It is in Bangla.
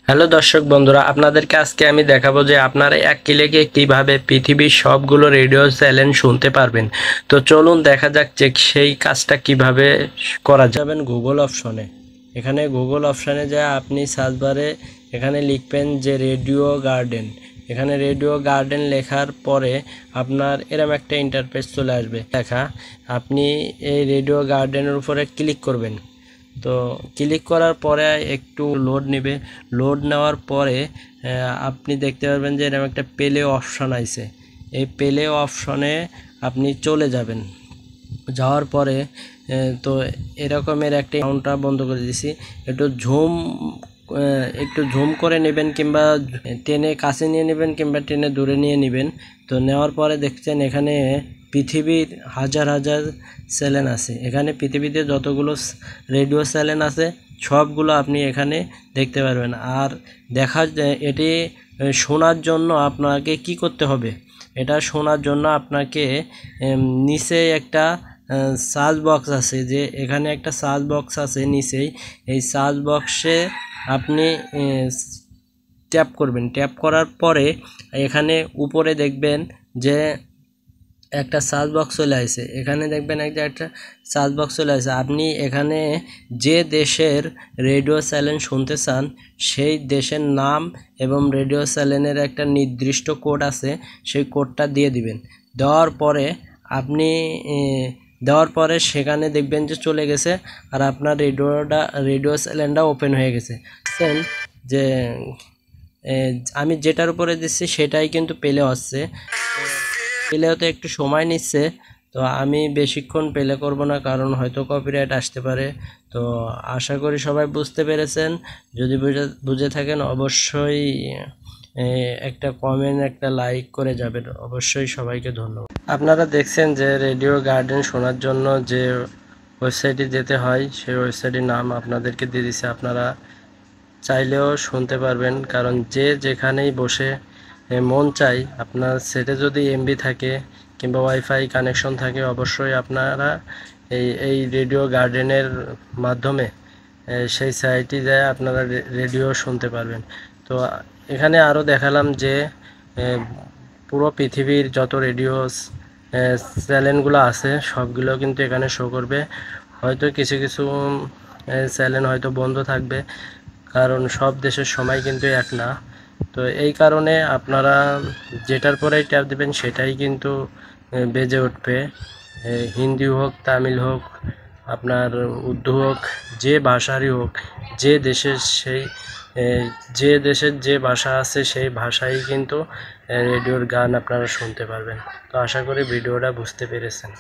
হ্যালো দর্শক বন্ধুরা, আপনাদেরকে আজকে আমি দেখাবো যে আপনারা এক ক্লিকে কিভাবে পৃথিবীর সবগুলো রেডিও চ্যানেল শুনতে পারবেন। তো চলুন দেখা যাক যে সেই কাজটা কিভাবে করা যাবেন। গুগল অপশনে, এখানে গুগল অপশনে যা আপনি সার্চ বারে এখানে লিখবেন যে রেডিও গার্ডেন। এখানে রেডিও গার্ডেন লেখার পরে আপনার এরকম একটা ইন্টারফেস চলে আসবে লেখা। আপনি এই রেডিও গার্ডেনের উপরে ক্লিক করবেন। তো ক্লিক করার পরে একটু লোড নেবে। লোড নেওয়ার পরে আপনি দেখতে পারবেন যে এরকম একটা প্লে অপশন আছে। এই প্লে অপশনে আপনি চলে যাবেন। যাওয়ার পরে তো এরকমের একটা অ্যাকাউন্টটা বন্ধ করে দিছি। একটু ঝুম করে নেবেন, কিংবা টেনে কাছে নিয়ে নেবেন, কিংবা টেনে দূরে নিয়ে নেবেন। তো নেওয়ার পরে দেখছেন এখানে পৃথিবীর হাজার হাজার চ্যানেল আছে। এখানে পৃথিবীতে যতগুলো রেডিও চ্যানেল আছে সবগুলো আপনি এখানে দেখতে পারবেন। আর এটি শোনার জন্য আপনাকে কি করতে হবে? এটা শোনার জন্য আপনাকে নিচে একটা সার্চ বক্স আছে, যে এখানে একটা সার্চ বক্স আছে নিচেই। এই সার্চ বক্সে আপনি ট্যাপ করবেন। ট্যাপ করার পরে এখানে উপরে দেখবেন যে একটা সার্চ বক্স চলে আসে। এখানে দেখবেন একটা সার্চ বক্স চলে আসে। আপনি এখানে যে দেশের রেডিও চ্যানেল শুনতে চান সেই দেশের নাম এবং রেডিও চ্যানেলের একটা নির্দিষ্ট কোড আছে, সেই কোডটা দিয়ে দিবেন। দেওয়ার পরে সেখানে দেখবেন যে চলে গেছে, আর আপনার রেডিও চ্যানেলটা ওপেন হয়ে গেছে। যে আমি যেটার উপরে দিচ্ছি সেটাই কিন্তু প্লে হচ্ছে। প্লে হতে একটু সময় নিচ্ছে। তো আমি বেশিক্ষণ প্লে করব না, কারণ হয়তো কপিরাইট আসতে পারে। তো আশা করি সবাই বুঝতে পেরেছেন। যদি বুঝে থাকেন অবশ্যই একটা কমেন্ট, একটা লাইক করে যাবেন। অবশ্যই সবাইকে ধন্যবাদ। আপনারা দেখছেন যে রেডিও গার্ডেন শোনার জন্য যে ওয়েবসাইটে যেতে হয়, সেই ওয়েবসাইটের নাম আপনাদেরকে দিয়ে দিছে। আপনারা চাইলেও শুনতে পারবেন, কারণ যে যেখানেই বসে মন চাই, আপনার সেটে যদি এমবি থাকে কিংবা ওয়াইফাই কানেকশন থাকে, অবশ্যই আপনারা এই রেডিও গার্ডেনের মাধ্যমে সেই সাইটে যায় আপনারা রেডিও শুনতে পারবেন। তো এখানে আরও দেখালাম যে পুরো পৃথিবীর যত রেডিও চ্যানেলগুলো আছে সবগুলো কিন্তু এখানে শো করবে। হয়তো কিছু কিছু চ্যানেল হয়তো বন্ধ থাকবে, কারণ সব দেশের সময় কিন্তু এক না। তো এই কারণে আপনারা যেটার পরেই ট্যাপ দেবেন সেটাই কিন্তু বেজে উঠবে। হিন্দি হোক, তামিল হোক, আপনার উর্দু হোক, যে ভাষারই হোক, যে দেশের যে ভাষা আছে সেই ভাষাই কিন্তু রেডিওর গান আপনারা শুনতে পারবেন। তো আশা করি ভিডিওটা বুঝতে পেরেছেন।